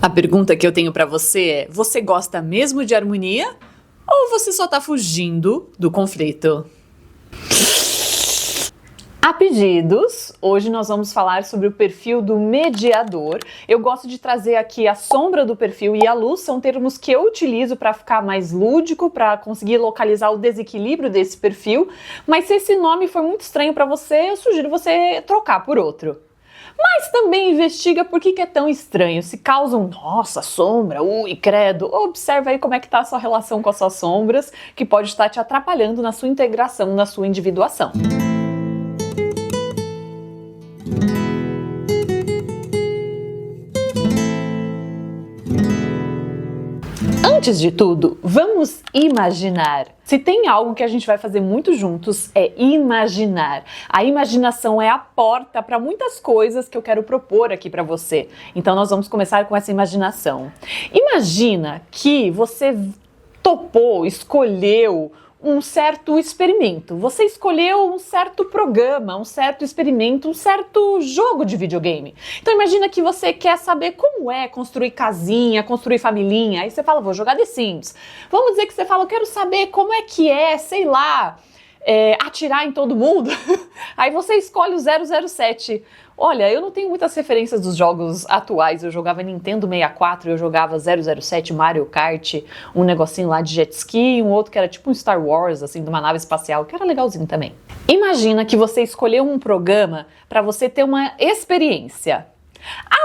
A pergunta que eu tenho pra você é: você gosta mesmo de harmonia? Ou você só tá fugindo do conflito? A pedidos, hoje nós vamos falar sobre o perfil do mediador. Eu gosto de trazer aqui a sombra do perfil e a luz, são termos que eu utilizo para ficar mais lúdico, para conseguir localizar o desequilíbrio desse perfil. Mas se esse nome for muito estranho para você, eu sugiro você trocar por outro. Mas também investiga por que é tão estranho, se causam, nossa, sombra, ui, credo. Observa aí como é que tá a sua relação com as suas sombras, que pode estar te atrapalhando na sua integração, na sua individuação. Antes de tudo, vamos imaginar. Se tem algo que a gente vai fazer muito juntos, é imaginar. A imaginação é a porta para muitas coisas que eu quero propor aqui para você. Então nós vamos começar com essa imaginação. Imagina que você topou, escolheu um certo experimento. Você escolheu um certo programa, um certo experimento, um certo jogo de videogame. Então imagina que você quer saber como é construir casinha, construir familhinha. Aí você fala, vou jogar The Sims. Vamos dizer que você fala, eu quero saber como é que é, sei lá, atirar em todo mundo. Aí você escolhe o 007. Olha, eu não tenho muitas referências dos jogos atuais. Eu jogava Nintendo 64, eu jogava 007, Mario Kart, um negocinho lá de jet ski, um outro que era tipo um Star Wars, assim, de uma nave espacial, que era legalzinho também. Imagina que você escolheu um programa para você ter uma experiência.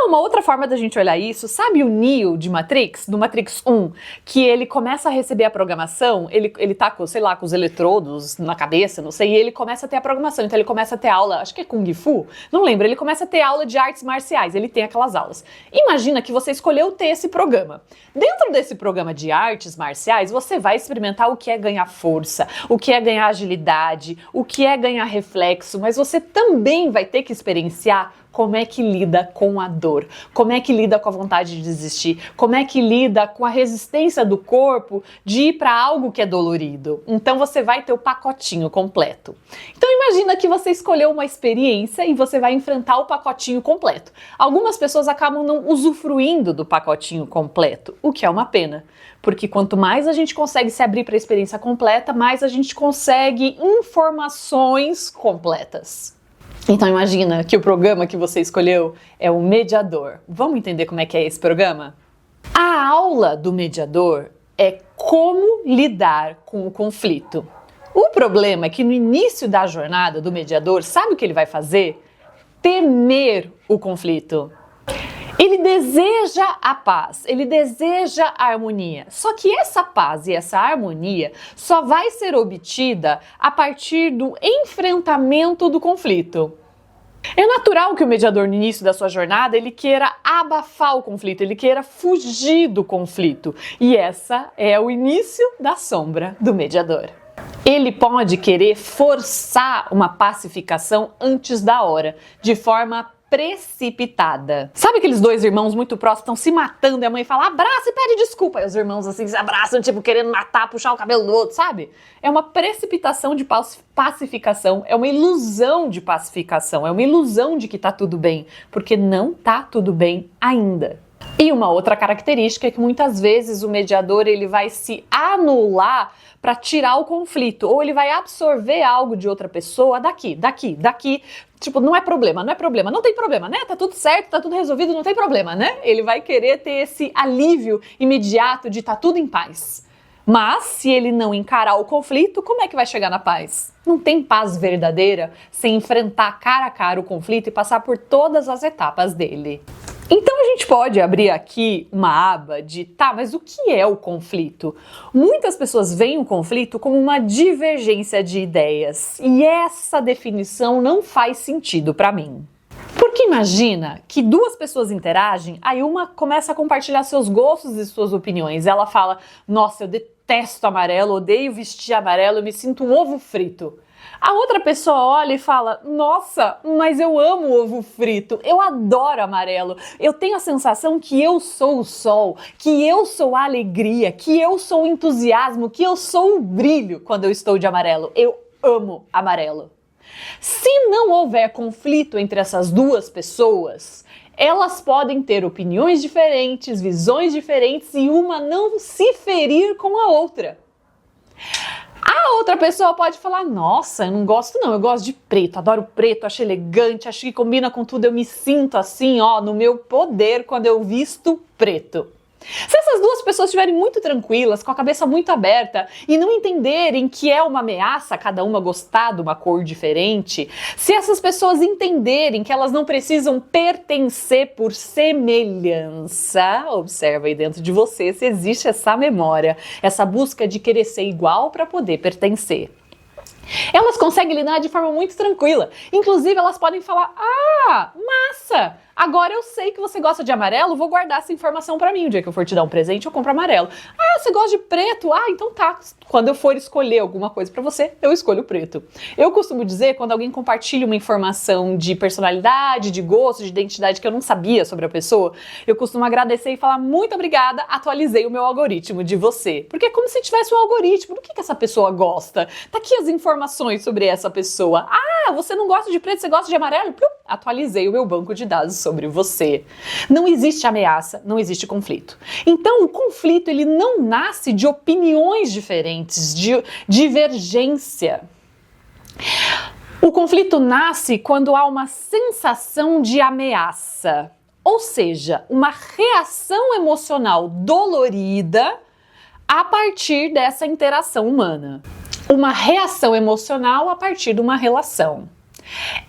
Uma outra forma da gente olhar isso, sabe o Neo de Matrix, do Matrix 1, que ele começa a receber a programação, ele tá com, sei lá, com os eletrodos na cabeça, não sei, e ele começa a ter a programação, então ele começa a ter aula, acho que é Kung Fu, não lembro, ele começa a ter aula de artes marciais, ele tem aquelas aulas. Imagina que você escolheu ter esse programa. Dentro desse programa de artes marciais, você vai experimentar o que é ganhar força, o que é ganhar agilidade, o que é ganhar reflexo, mas você também vai ter que experienciar como é que lida com a dor, como é que lida com a vontade de desistir, como é que lida com a resistência do corpo de ir para algo que é dolorido. Então você vai ter o pacotinho completo. Então imagina que você escolheu uma experiência e você vai enfrentar o pacotinho completo. Algumas pessoas acabam não usufruindo do pacotinho completo, o que é uma pena. Porque quanto mais a gente consegue se abrir para a experiência completa, mais a gente consegue informações completas. Então imagina que o programa que você escolheu é o mediador. Vamos entender como é que é esse programa? A aula do mediador é como lidar com o conflito. O problema é que no início da jornada do mediador, sabe o que ele vai fazer? Temer o conflito. Ele deseja a paz, ele deseja a harmonia. Só que essa paz e essa harmonia só vai ser obtida a partir do enfrentamento do conflito. É natural que o mediador, no início da sua jornada, ele queira abafar o conflito, ele queira fugir do conflito. E essa é o início da sombra do mediador. Ele pode querer forçar uma pacificação antes da hora, de forma precipitada. Sabe aqueles dois irmãos muito próximos estão se matando e a mãe fala, abraça e pede desculpa. E os irmãos assim se abraçam, tipo, querendo matar, puxar o cabelo do outro, sabe? É uma precipitação de pacificação, é uma ilusão de pacificação, é uma ilusão de que tá tudo bem, porque não tá tudo bem ainda. E uma outra característica é que muitas vezes o mediador ele vai se anular para tirar o conflito, ou ele vai absorver algo de outra pessoa daqui. Tipo, não é problema, não tem problema, né? Tá tudo certo, tá tudo resolvido, não tem problema, né? Ele vai querer ter esse alívio imediato de tá tudo em paz. Mas, se ele não encarar o conflito, como é que vai chegar na paz? Não tem paz verdadeira sem enfrentar cara a cara o conflito e passar por todas as etapas dele. Então a gente pode abrir aqui uma aba de, mas o que é o conflito? Muitas pessoas veem o conflito como uma divergência de ideias e essa definição não faz sentido para mim. Porque imagina que duas pessoas interagem, aí uma começa a compartilhar seus gostos e suas opiniões. Ela fala, nossa, eu detesto amarelo, odeio vestir amarelo, eu me sinto um ovo frito. A outra pessoa olha e fala, nossa, mas eu amo ovo frito, eu adoro amarelo, eu tenho a sensação que eu sou o sol, que eu sou a alegria, que eu sou o entusiasmo, que eu sou o brilho quando eu estou de amarelo, eu amo amarelo. Se não houver conflito entre essas duas pessoas, Elas podem ter opiniões diferentes, visões diferentes e uma não se ferir com a outra. A outra pessoa pode falar, nossa, eu não gosto não, eu gosto de preto, adoro preto, acho elegante, acho que combina com tudo, eu me sinto assim, ó, no meu poder quando eu visto preto. Se essas duas pessoas estiverem muito tranquilas, com a cabeça muito aberta e não entenderem que é uma ameaça cada uma gostar de uma cor diferente, se essas pessoas entenderem que elas não precisam pertencer por semelhança, observa aí dentro de você se existe essa memória, essa busca de querer ser igual para poder pertencer. Elas conseguem lidar de forma muito tranquila. Inclusive, elas podem falar, massa! Agora eu sei que você gosta de amarelo, vou guardar essa informação pra mim. O dia que eu for te dar um presente, eu compro amarelo. Você gosta de preto? Então tá. Quando eu for escolher alguma coisa pra você, eu escolho preto. Eu costumo dizer, quando alguém compartilha uma informação de personalidade, de gosto, de identidade que eu não sabia sobre a pessoa, eu costumo agradecer e falar, muito obrigada, atualizei o meu algoritmo de você. Porque é como se tivesse um algoritmo. Do que essa pessoa gosta? Tá aqui as informações sobre essa pessoa. Você não gosta de preto, você gosta de amarelo? Atualizei o meu banco de dados sobre você. Não existe ameaça, não existe conflito. Então, o conflito, ele não nasce de opiniões diferentes, de divergência. O conflito nasce quando há uma sensação de ameaça, ou seja, uma reação emocional dolorida a partir dessa interação humana. Uma reação emocional a partir de uma relação.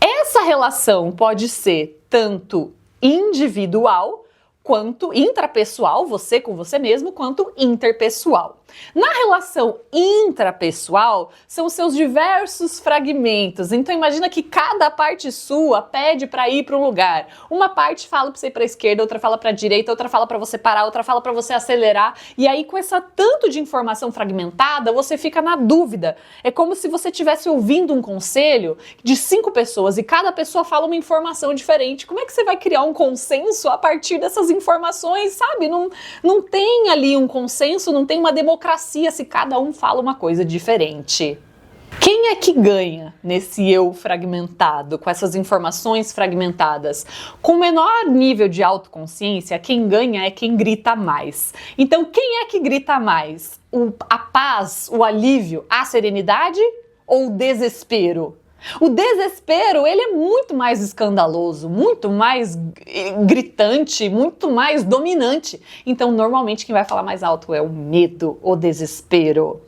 Essa relação pode ser tanto individual, quanto intrapessoal, você com você mesmo, quanto interpessoal. Na relação intrapessoal, são os seus diversos fragmentos. Então imagina que cada parte sua pede para ir para um lugar. Uma parte fala para você ir para a esquerda, outra fala para a direita, outra fala para você parar, outra fala para você acelerar. E aí com essa tanto de informação fragmentada, você fica na dúvida. É como se você estivesse ouvindo um conselho de 5 pessoas e cada pessoa fala uma informação diferente. Como é que você vai criar um consenso a partir dessas informações, sabe? Não tem ali um consenso, não tem uma democracia se cada um fala uma coisa diferente. Quem é que ganha nesse eu fragmentado, com essas informações fragmentadas? Com menor nível de autoconsciência, quem ganha é quem grita mais. Então, quem é que grita mais? A paz, o alívio, a serenidade ou o desespero? O desespero, ele é muito mais escandaloso, muito mais gritante, muito mais dominante. Então, normalmente, quem vai falar mais alto é o medo, o desespero.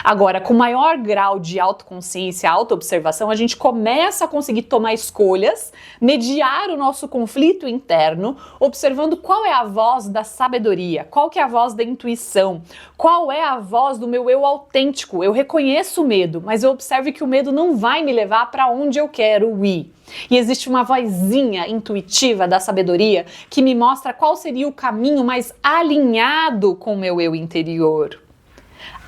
Agora, com maior grau de autoconsciência, autoobservação, a gente começa a conseguir tomar escolhas, mediar o nosso conflito interno, observando qual é a voz da sabedoria, qual que é a voz da intuição, qual é a voz do meu eu autêntico. Eu reconheço o medo, mas eu observo que o medo não vai me levar para onde eu quero ir. E existe uma vozinha intuitiva da sabedoria que me mostra qual seria o caminho mais alinhado com o meu eu interior.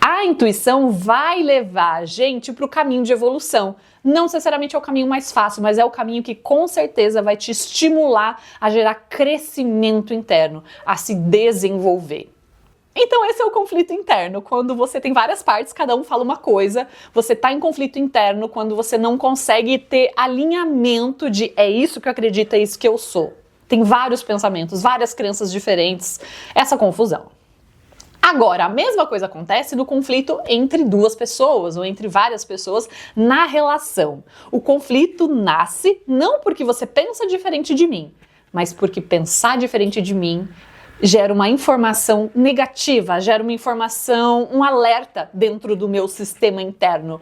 A intuição vai levar a gente para o caminho de evolução. Não necessariamente é o caminho mais fácil, mas é o caminho que com certeza vai te estimular a gerar crescimento interno, a se desenvolver. Então esse é o conflito interno, quando você tem várias partes, cada um fala uma coisa, você está em conflito interno quando você não consegue ter alinhamento de é isso que eu acredito, é isso que eu sou. Tem vários pensamentos, várias crenças diferentes, essa confusão. Agora, a mesma coisa acontece no conflito entre duas pessoas ou entre várias pessoas na relação. O conflito nasce não porque você pensa diferente de mim, mas porque pensar diferente de mim gera uma informação negativa, gera uma informação, um alerta dentro do meu sistema interno.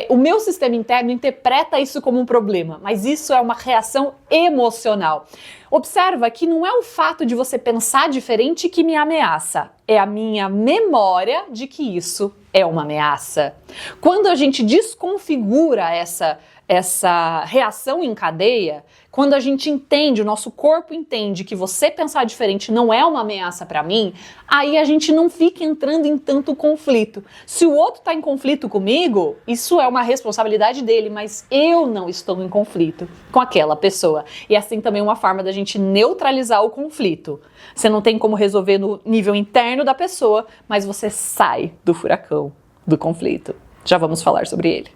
O meu sistema interno interpreta isso como um problema, mas isso é uma reação emocional. Observa que não é o fato de você pensar diferente que me ameaça, é a minha memória de que isso é uma ameaça. Quando a gente desconfigura essa reação em cadeia, quando a gente entende, o nosso corpo entende que você pensar diferente não é uma ameaça para mim, aí a gente não fica entrando em tanto conflito. Se o outro está em conflito comigo, isso é uma responsabilidade dele, mas eu não estou em conflito com aquela pessoa. E assim também uma forma da gente neutralizar o conflito. Você não tem como resolver no nível interno da pessoa, mas você sai do furacão do conflito. Já vamos falar sobre ele.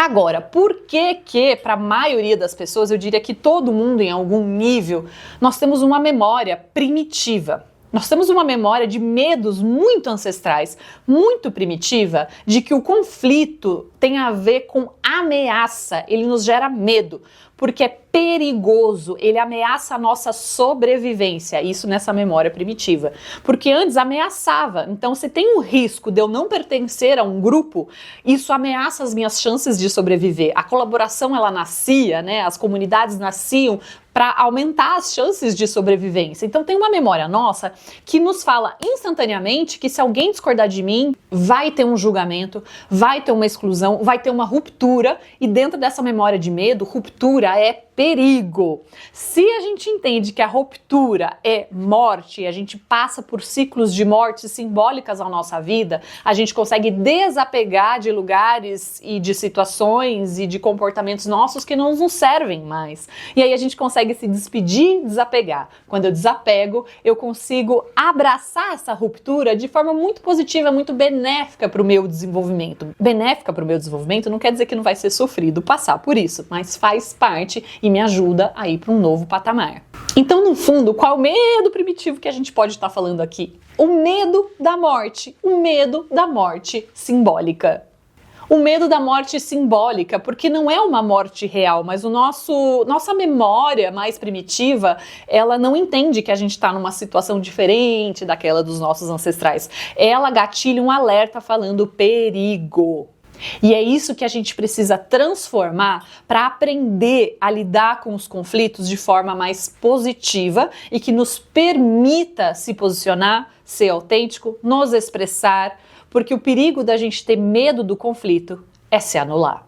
Agora, por que para a maioria das pessoas, eu diria que todo mundo em algum nível, nós temos uma memória primitiva? Nós temos uma memória de medos muito ancestrais, muito primitiva, de que o conflito tem a ver com ameaça, ele nos gera medo, porque é perigoso, ele ameaça a nossa sobrevivência, isso nessa memória primitiva. Porque antes ameaçava, então se tem um risco de eu não pertencer a um grupo, isso ameaça as minhas chances de sobreviver. A colaboração ela nascia, né? As comunidades nasciam para aumentar as chances de sobrevivência. Então tem uma memória nossa que nos fala instantaneamente que se alguém discordar de mim, vai ter um julgamento, vai ter uma exclusão, vai ter uma ruptura, e dentro dessa memória de medo, ruptura é perigo. Se a gente entende que a ruptura é morte e a gente passa por ciclos de morte simbólicas à nossa vida, a gente consegue desapegar de lugares e de situações e de comportamentos nossos que não nos servem mais. E aí a gente consegue se despedir, desapegar. Quando eu desapego, eu consigo abraçar essa ruptura de forma muito positiva, muito benéfica para o meu desenvolvimento. Benéfica para o meu desenvolvimento não quer dizer que não vai ser sofrido passar por isso, mas faz parte e me ajuda a ir para um novo patamar. Então, no fundo, qual é o medo primitivo que a gente pode estar falando aqui? O medo da morte, o medo da morte simbólica. O medo da morte simbólica, porque não é uma morte real, mas nossa memória mais primitiva, ela não entende que a gente está numa situação diferente daquela dos nossos ancestrais. Ela gatilha um alerta falando perigo. E é isso que a gente precisa transformar para aprender a lidar com os conflitos de forma mais positiva e que nos permita se posicionar, ser autêntico, nos expressar, porque o perigo da gente ter medo do conflito é se anular.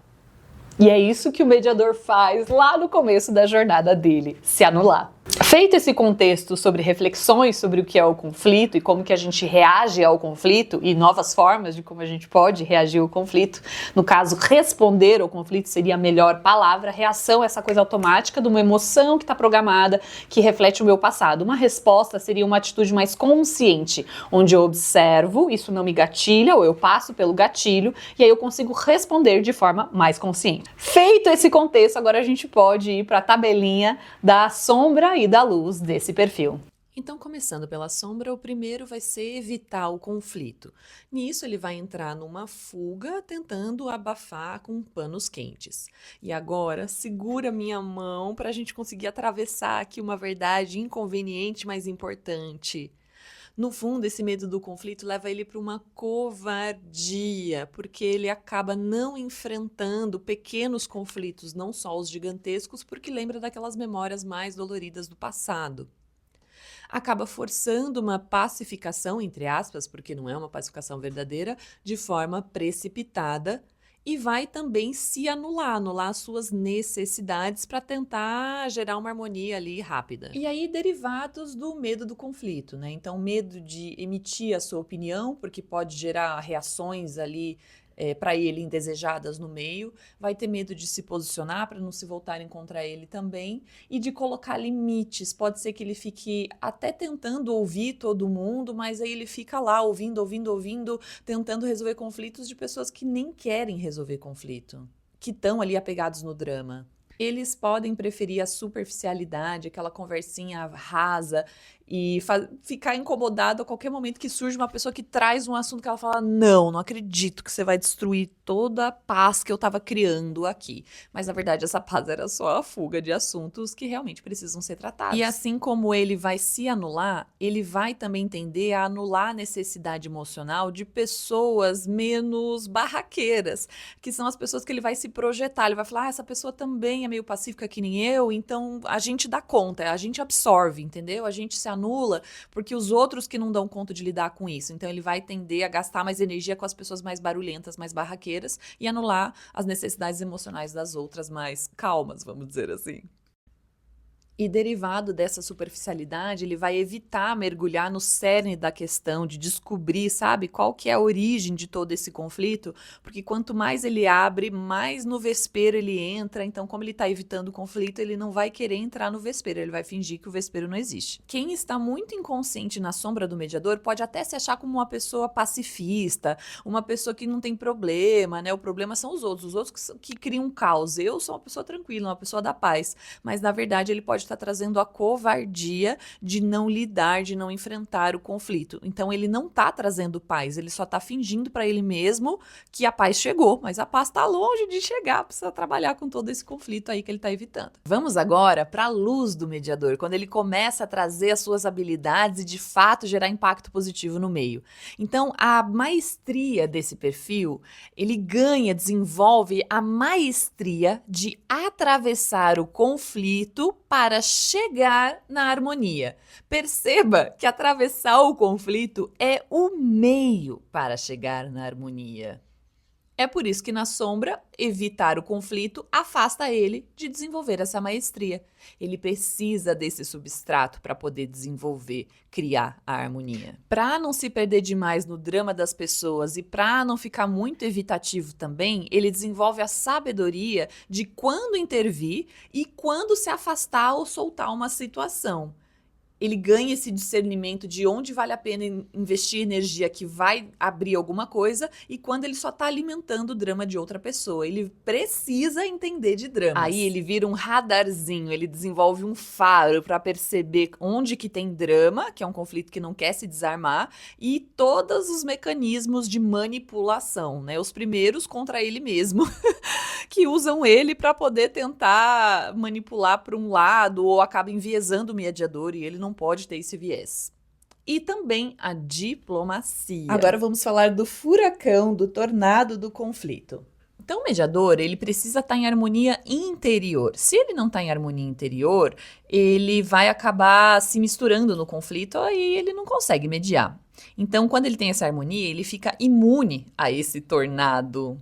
E é isso que o mediador faz lá no começo da jornada dele, se anular. Feito esse contexto sobre reflexões sobre o que é o conflito e como que a gente reage ao conflito e novas formas de como a gente pode reagir ao conflito, no caso, responder ao conflito seria a melhor palavra. Reação é essa coisa automática de uma emoção que está programada, que reflete o meu passado. Uma resposta seria uma atitude mais consciente, onde eu observo, isso não me gatilha, ou eu passo pelo gatilho, e aí eu consigo responder de forma mais consciente. Feito esse contexto, agora a gente pode ir para a tabelinha da sombra e da luz desse perfil. Então, começando pela sombra, o primeiro vai ser evitar o conflito. Nisso, ele vai entrar numa fuga, tentando abafar com panos quentes. E agora, segura minha mão para a gente conseguir atravessar aqui uma verdade inconveniente, mas importante. No fundo, esse medo do conflito leva ele para uma covardia, porque ele acaba não enfrentando pequenos conflitos, não só os gigantescos, porque lembra daquelas memórias mais doloridas do passado. Acaba forçando uma pacificação, entre aspas, porque não é uma pacificação verdadeira, de forma precipitada, e vai também se anular as suas necessidades para tentar gerar uma harmonia ali rápida. E aí, derivados do medo do conflito, né? Então, medo de emitir a sua opinião, porque pode gerar reações ali para ele indesejadas no meio, vai ter medo de se posicionar para não se voltarem contra ele também, e de colocar limites. Pode ser que ele fique até tentando ouvir todo mundo, mas aí ele fica lá ouvindo, tentando resolver conflitos de pessoas que nem querem resolver conflito, que estão ali apegados no drama. Eles podem preferir a superficialidade, aquela conversinha rasa, e ficar incomodado a qualquer momento que surge uma pessoa que traz um assunto que ela fala: não acredito que você vai destruir toda a paz que eu estava criando aqui. Mas na verdade essa paz era só a fuga de assuntos que realmente precisam ser tratados. E assim como ele vai se anular, ele vai também tender a anular a necessidade emocional de pessoas menos barraqueiras, que são as pessoas que ele vai se projetar. Ele vai falar: essa pessoa também é meio pacífica que nem eu, então a gente dá conta, a gente absorve, entendeu? A gente se anula porque os outros que não dão conta de lidar com isso. Então ele vai tender a gastar mais energia com as pessoas mais barulhentas, mais barraqueiras, e anular as necessidades emocionais das outras mais calmas, vamos dizer assim. E derivado dessa superficialidade, ele vai evitar mergulhar no cerne da questão, de descobrir, sabe, qual que é a origem de todo esse conflito, porque quanto mais ele abre, mais no vespeiro ele entra, então como ele está evitando o conflito, ele não vai querer entrar no vespeiro, ele vai fingir que o vespeiro não existe. Quem está muito inconsciente na sombra do mediador pode até se achar como uma pessoa pacifista, uma pessoa que não tem problema, né, o problema são os outros que criam um caos. Eu sou uma pessoa tranquila, uma pessoa da paz, mas na verdade ele pode está trazendo a covardia de não lidar, de não enfrentar o conflito. Então ele não está trazendo paz, ele só está fingindo para ele mesmo que a paz chegou, mas a paz está longe de chegar, precisa trabalhar com todo esse conflito aí que ele está evitando. Vamos agora para a luz do mediador, quando ele começa a trazer as suas habilidades e de fato gerar impacto positivo no meio. Então a maestria desse perfil, ele desenvolve a maestria de atravessar o conflito para chegar na harmonia. Perceba que atravessar o conflito é o meio para chegar na harmonia. É por isso que na sombra, evitar o conflito afasta ele de desenvolver essa maestria. Ele precisa desse substrato para poder desenvolver, criar a harmonia. Para não se perder demais no drama das pessoas e para não ficar muito evitativo também, ele desenvolve a sabedoria de quando intervir e quando se afastar ou soltar uma situação. Ele ganha esse discernimento de onde vale a pena investir energia que vai abrir alguma coisa e quando ele só está alimentando o drama de outra pessoa. Ele precisa entender de dramas. Aí ele vira um radarzinho, ele desenvolve um faro para perceber onde que tem drama, que é um conflito que não quer se desarmar, e todos os mecanismos de manipulação, né? Os primeiros contra ele mesmo, que usam ele para poder tentar manipular para um lado ou acaba enviesando o mediador e ele não pode ter esse viés. E também a diplomacia. Agora vamos falar do furacão, do tornado do conflito. Então, o mediador, ele precisa estar em harmonia interior. Se ele não está em harmonia interior, ele vai acabar se misturando no conflito e ele não consegue mediar. Então, quando ele tem essa harmonia, ele fica imune a esse tornado.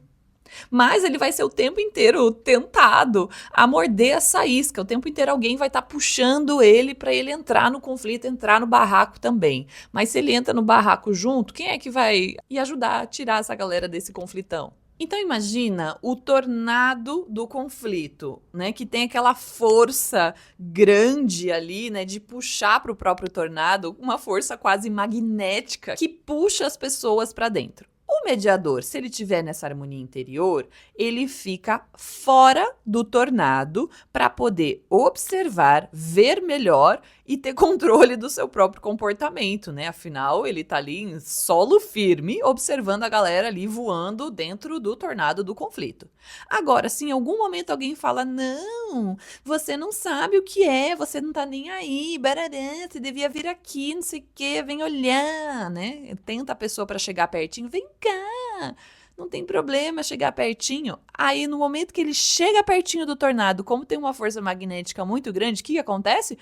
Mas ele vai ser o tempo inteiro tentado a morder essa isca. O tempo inteiro alguém vai estar puxando ele para ele entrar no conflito, entrar no barraco também. Mas se ele entra no barraco junto, quem é que vai ir ajudar a tirar essa galera desse conflitão? Então imagina o tornado do conflito, né, que tem aquela força grande ali, né, de puxar para o próprio tornado, uma força quase magnética que puxa as pessoas para dentro. O mediador, se ele estiver nessa harmonia interior, ele fica fora do tornado para poder observar, ver melhor e ter controle do seu próprio comportamento, né? Afinal, ele tá ali em solo firme, observando a galera ali voando dentro do tornado do conflito. Agora, se em algum momento alguém fala, não, você não sabe o que é, você não tá nem aí, barará, você devia vir aqui, não sei o quê, vem olhar, né? Tenta a pessoa para chegar pertinho, vem cá, não tem problema chegar pertinho. Aí, no momento que ele chega pertinho do tornado, como tem uma força magnética muito grande, o que acontece?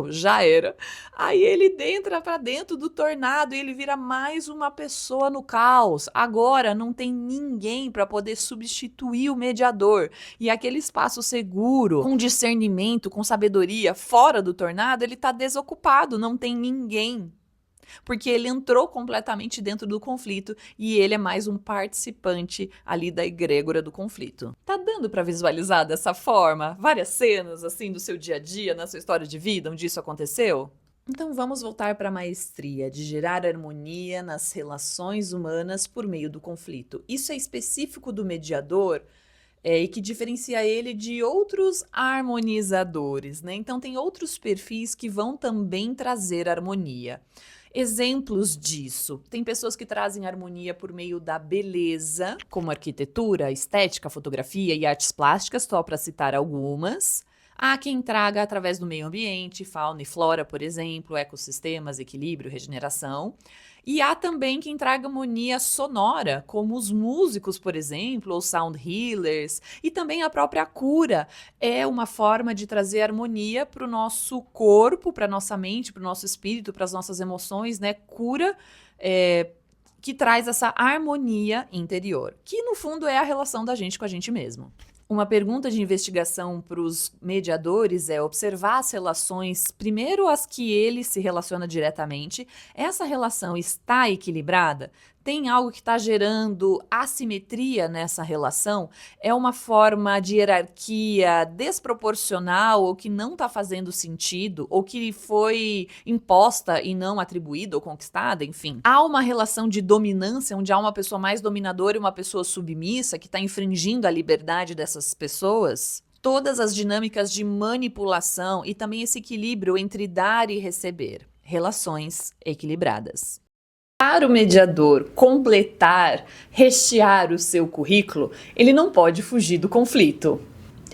Já era. Aí ele entra para dentro do tornado e ele vira mais uma pessoa no caos. Agora não tem ninguém para poder substituir o mediador. E aquele espaço seguro, com discernimento, com sabedoria, fora do tornado, ele está desocupado, não tem ninguém. Porque ele entrou completamente dentro do conflito e ele é mais um participante ali da egrégora do conflito. Tá dando para visualizar dessa forma várias cenas assim do seu dia a dia, na sua história de vida, onde isso aconteceu? Então vamos voltar para a maestria de gerar harmonia nas relações humanas por meio do conflito. Isso é específico do mediador e que diferencia ele de outros harmonizadores, né? Então tem outros perfis que vão também trazer harmonia. Exemplos disso. Tem pessoas que trazem harmonia por meio da beleza, como arquitetura, estética, fotografia e artes plásticas, só para citar algumas. Há quem traga através do meio ambiente, fauna e flora, por exemplo, ecossistemas, equilíbrio, regeneração. E há também quem traga harmonia sonora, como os músicos, por exemplo, ou sound healers, e também a própria cura. É uma forma de trazer harmonia para o nosso corpo, para a nossa mente, para o nosso espírito, para as nossas emoções, né? Cura que traz essa harmonia interior, que no fundo é a relação da gente com a gente mesmo. Uma pergunta de investigação para os mediadores é observar as relações, primeiro as que ele se relaciona diretamente. Essa relação está equilibrada? Tem algo que está gerando assimetria nessa relação? É uma forma de hierarquia desproporcional ou que não está fazendo sentido ou que foi imposta e não atribuída ou conquistada? Enfim, há uma relação de dominância onde há uma pessoa mais dominadora e uma pessoa submissa que está infringindo a liberdade dessas pessoas? Todas as dinâmicas de manipulação e também esse equilíbrio entre dar e receber. Relações equilibradas. Para o mediador completar, rechear o seu currículo, ele não pode fugir do conflito.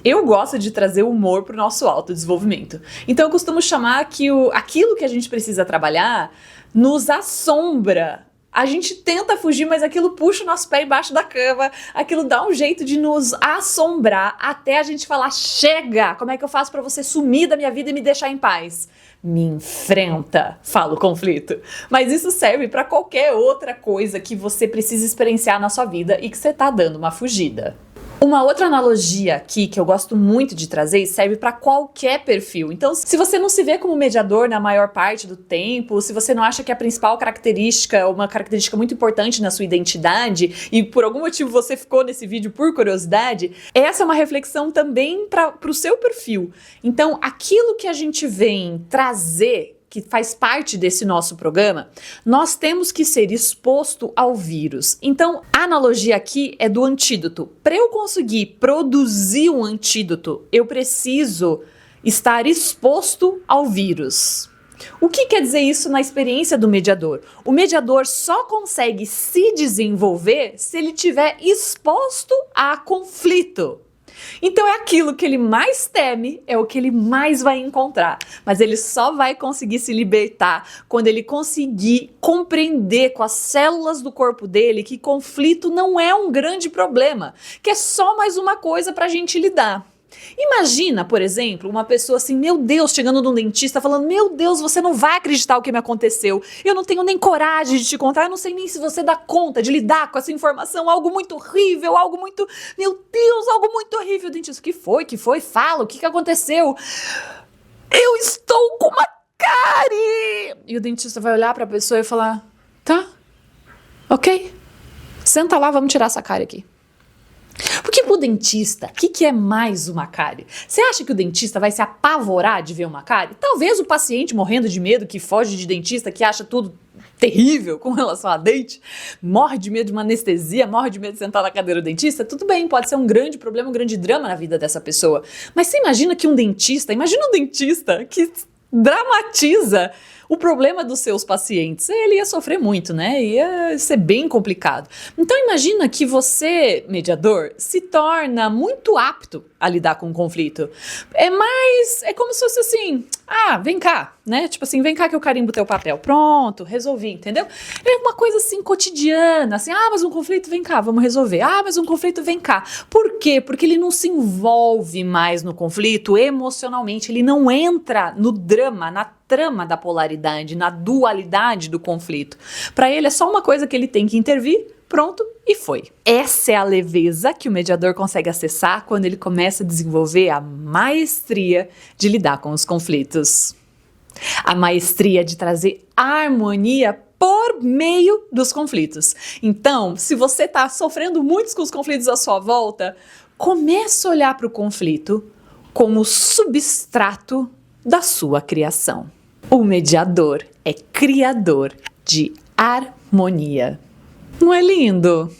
Eu gosto de trazer humor para o nosso autodesenvolvimento. Então eu costumo chamar que aquilo que a gente precisa trabalhar nos assombra. A gente tenta fugir, mas aquilo puxa o nosso pé embaixo da cama, aquilo dá um jeito de nos assombrar até a gente falar, chega, como é que eu faço para você sumir da minha vida e me deixar em paz? Me enfrenta, fala o conflito. Mas isso serve para qualquer outra coisa que você precisa experienciar na sua vida e que você tá dando uma fugida. Uma outra analogia aqui que eu gosto muito de trazer e serve para qualquer perfil. Então, se você não se vê como mediador na maior parte do tempo, se você não acha que a principal característica, uma característica muito importante na sua identidade e por algum motivo você ficou nesse vídeo por curiosidade, essa é uma reflexão também para o seu perfil. Então, aquilo que a gente vem trazer, que faz parte desse nosso programa, nós temos que ser exposto ao vírus. Então, a analogia aqui é do antídoto. Para eu conseguir produzir um antídoto, eu preciso estar exposto ao vírus. O que quer dizer isso na experiência do mediador? O mediador só consegue se desenvolver se ele estiver exposto a conflito. Então é aquilo que ele mais teme, é o que ele mais vai encontrar. Mas ele só vai conseguir se libertar quando ele conseguir compreender com as células do corpo dele que conflito não é um grande problema, que é só mais uma coisa pra gente lidar. Imagina, por exemplo, uma pessoa assim, meu Deus, chegando num dentista falando, meu Deus, você não vai acreditar o que me aconteceu, eu não tenho nem coragem de te contar, eu não sei nem se você dá conta de lidar com essa informação, algo muito horrível, algo muito, meu Deus, algo muito horrível. O dentista, o que foi? Fala, o que aconteceu? Eu estou com uma cárie! E o dentista vai olhar pra pessoa e falar, tá, ok, senta lá, vamos tirar essa cárie aqui. Porque pro dentista, o que é mais uma cárie? Você acha que o dentista vai se apavorar de ver uma cárie? Talvez o paciente morrendo de medo, que foge de dentista, que acha tudo terrível com relação a dente, morre de medo de uma anestesia, morre de medo de sentar na cadeira do dentista, tudo bem, pode ser um grande problema, um grande drama na vida dessa pessoa. Mas você imagina que imagina um dentista que dramatiza o problema dos seus pacientes, ele ia sofrer muito, né? Ia ser bem complicado. Então imagina que você, mediador, se torna muito apto a lidar com o conflito. É como se fosse assim, vem cá, né? Tipo assim, vem cá que eu carimbo teu papel. Pronto, resolvi, entendeu? É uma coisa assim cotidiana, assim, mas um conflito, vem cá, vamos resolver. Mas um conflito, vem cá. Por quê? Porque ele não se envolve mais no conflito emocionalmente, ele não entra no drama, na trama da polaridade, na dualidade do conflito. Para ele é só uma coisa que ele tem que intervir, pronto, e foi. Essa é a leveza que o mediador consegue acessar quando ele começa a desenvolver a maestria de lidar com os conflitos. A maestria de trazer harmonia por meio dos conflitos. Então, se você está sofrendo muito com os conflitos à sua volta, comece a olhar para o conflito como substrato da sua criação. O mediador é criador de harmonia. Não é lindo?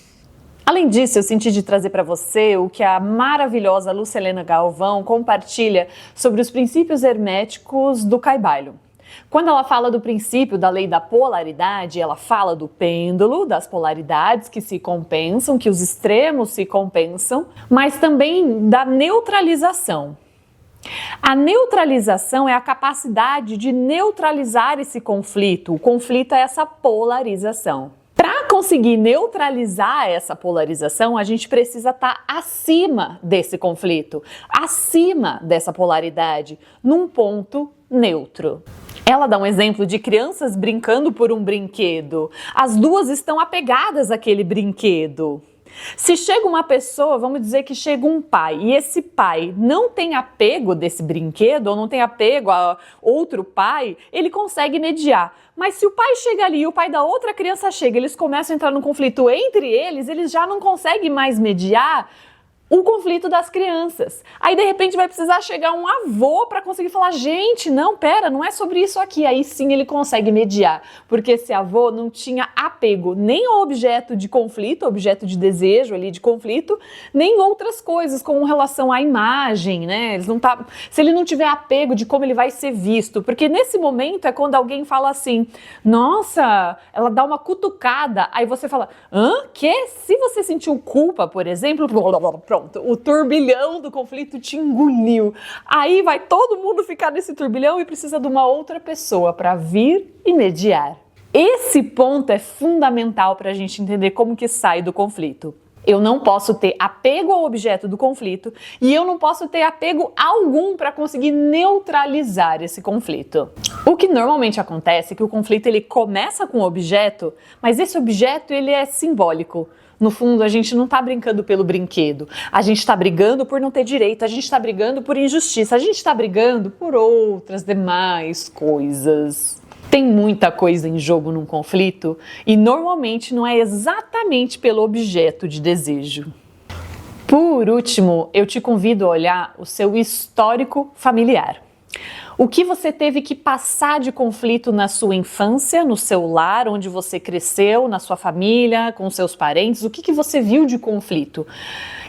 Além disso, eu senti de trazer para você o que a maravilhosa Lucilena Galvão compartilha sobre os princípios herméticos do Kybalion. Quando ela fala do princípio da lei da polaridade, ela fala do pêndulo, das polaridades que se compensam, que os extremos se compensam, mas também da neutralização. A neutralização é a capacidade de neutralizar esse conflito. O conflito é essa polarização. Para conseguir neutralizar essa polarização, a gente precisa estar acima desse conflito, acima dessa polaridade, num ponto neutro. Ela dá um exemplo de crianças brincando por um brinquedo. As duas estão apegadas àquele brinquedo. Se chega uma pessoa, vamos dizer que chega um pai, e esse pai não tem apego desse brinquedo, ou não tem apego a outro pai, ele consegue mediar. Mas se o pai chega ali e o pai da outra criança chega, eles começam a entrar num conflito entre eles já não conseguem mais mediar o conflito das crianças. Aí, de repente, vai precisar chegar um avô para conseguir falar, gente, não, pera, não é sobre isso aqui. Aí sim ele consegue mediar, porque esse avô não tinha apego nem ao objeto de conflito, objeto de desejo ali de conflito, nem outras coisas com relação à imagem, né? Se ele não tiver apego de como ele vai ser visto, porque nesse momento é quando alguém fala assim, nossa, ela dá uma cutucada, aí você fala, que? Se você sentiu culpa, por exemplo, pronto, o turbilhão do conflito te engoliu. Aí vai todo mundo ficar nesse turbilhão e precisa de uma outra pessoa para vir e mediar. Esse ponto é fundamental para a gente entender como que sai do conflito. Eu não posso ter apego ao objeto do conflito e eu não posso ter apego algum para conseguir neutralizar esse conflito. O que normalmente acontece é que o conflito ele começa com o objeto, mas esse objeto ele é simbólico. No fundo, a gente não está brincando pelo brinquedo, a gente está brigando por não ter direito, a gente está brigando por injustiça, a gente está brigando por outras demais coisas. Tem muita coisa em jogo num conflito e normalmente não é exatamente pelo objeto de desejo. Por último, eu te convido a olhar o seu histórico familiar. O que você teve que passar de conflito na sua infância, no seu lar, onde você cresceu, na sua família, com seus parentes, o que você viu de conflito?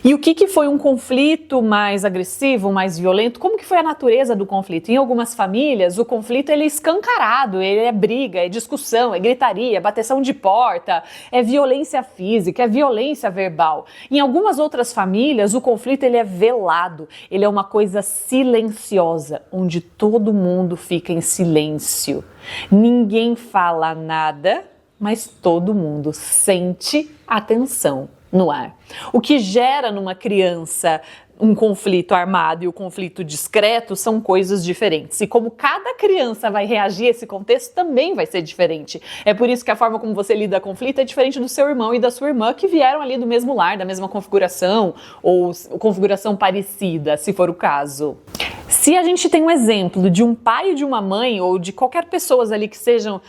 E o que foi um conflito mais agressivo, mais violento? Como que foi a natureza do conflito? Em algumas famílias, o conflito ele é escancarado, ele é briga, é discussão, é gritaria, é bateção de porta, é violência física, é violência verbal. Em algumas outras famílias, o conflito ele é velado, ele é uma coisa silenciosa, onde todo mundo fica em silêncio. Ninguém fala nada, mas todo mundo sente a tensão no ar. O que gera numa criança um conflito armado e o conflito discreto são coisas diferentes. E como cada criança vai reagir a esse contexto também vai ser diferente. É por isso que a forma como você lida com conflito é diferente do seu irmão e da sua irmã que vieram ali do mesmo lar, da mesma configuração ou configuração parecida, se for o caso. Se a gente tem um exemplo de um pai e de uma mãe, ou de qualquer pessoa ali que sejam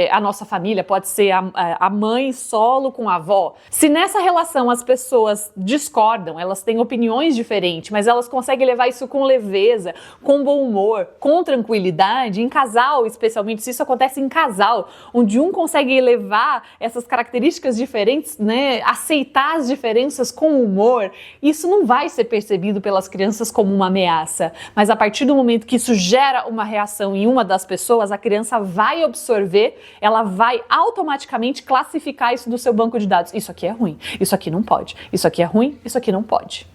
a nossa família, pode ser a mãe solo com a avó, se nessa relação as pessoas discordam, elas têm opiniões diferentes, mas elas conseguem levar isso com leveza, com bom humor, com tranquilidade, em casal especialmente, se isso acontece em casal, onde um consegue levar essas características diferentes, né, aceitar as diferenças com humor, isso não vai ser percebido pelas crianças como uma ameaça, mas a partir do momento que isso gera uma reação em uma das pessoas, a criança vai absorver, ela vai automaticamente classificar isso do seu banco de dados. Isso aqui é ruim, isso aqui não pode, isso aqui é ruim, isso aqui não pode.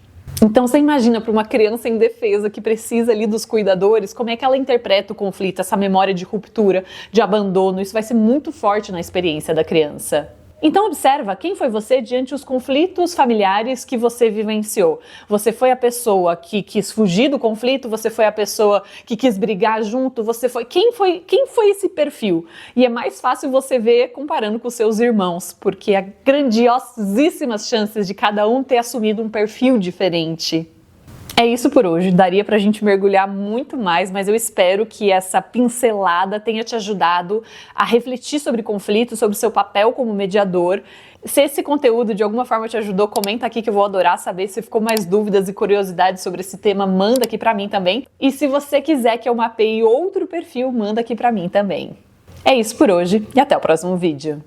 Então você imagina para uma criança indefesa que precisa ali dos cuidadores, como é que ela interpreta o conflito, essa memória de ruptura, de abandono, isso vai ser muito forte na experiência da criança. Então observa quem foi você diante dos conflitos familiares que você vivenciou. Você foi a pessoa que quis fugir do conflito, você foi a pessoa que quis brigar junto, quem foi esse perfil? E é mais fácil você ver comparando com seus irmãos, porque há grandiosíssimas chances de cada um ter assumido um perfil diferente. É isso por hoje, daria pra gente mergulhar muito mais, mas eu espero que essa pincelada tenha te ajudado a refletir sobre conflito, sobre o seu papel como mediador. Se esse conteúdo de alguma forma te ajudou, comenta aqui que eu vou adorar saber. Se ficou mais dúvidas e curiosidades sobre esse tema, manda aqui pra mim também. E se você quiser que eu mapeie outro perfil, manda aqui pra mim também. É isso por hoje e até o próximo vídeo.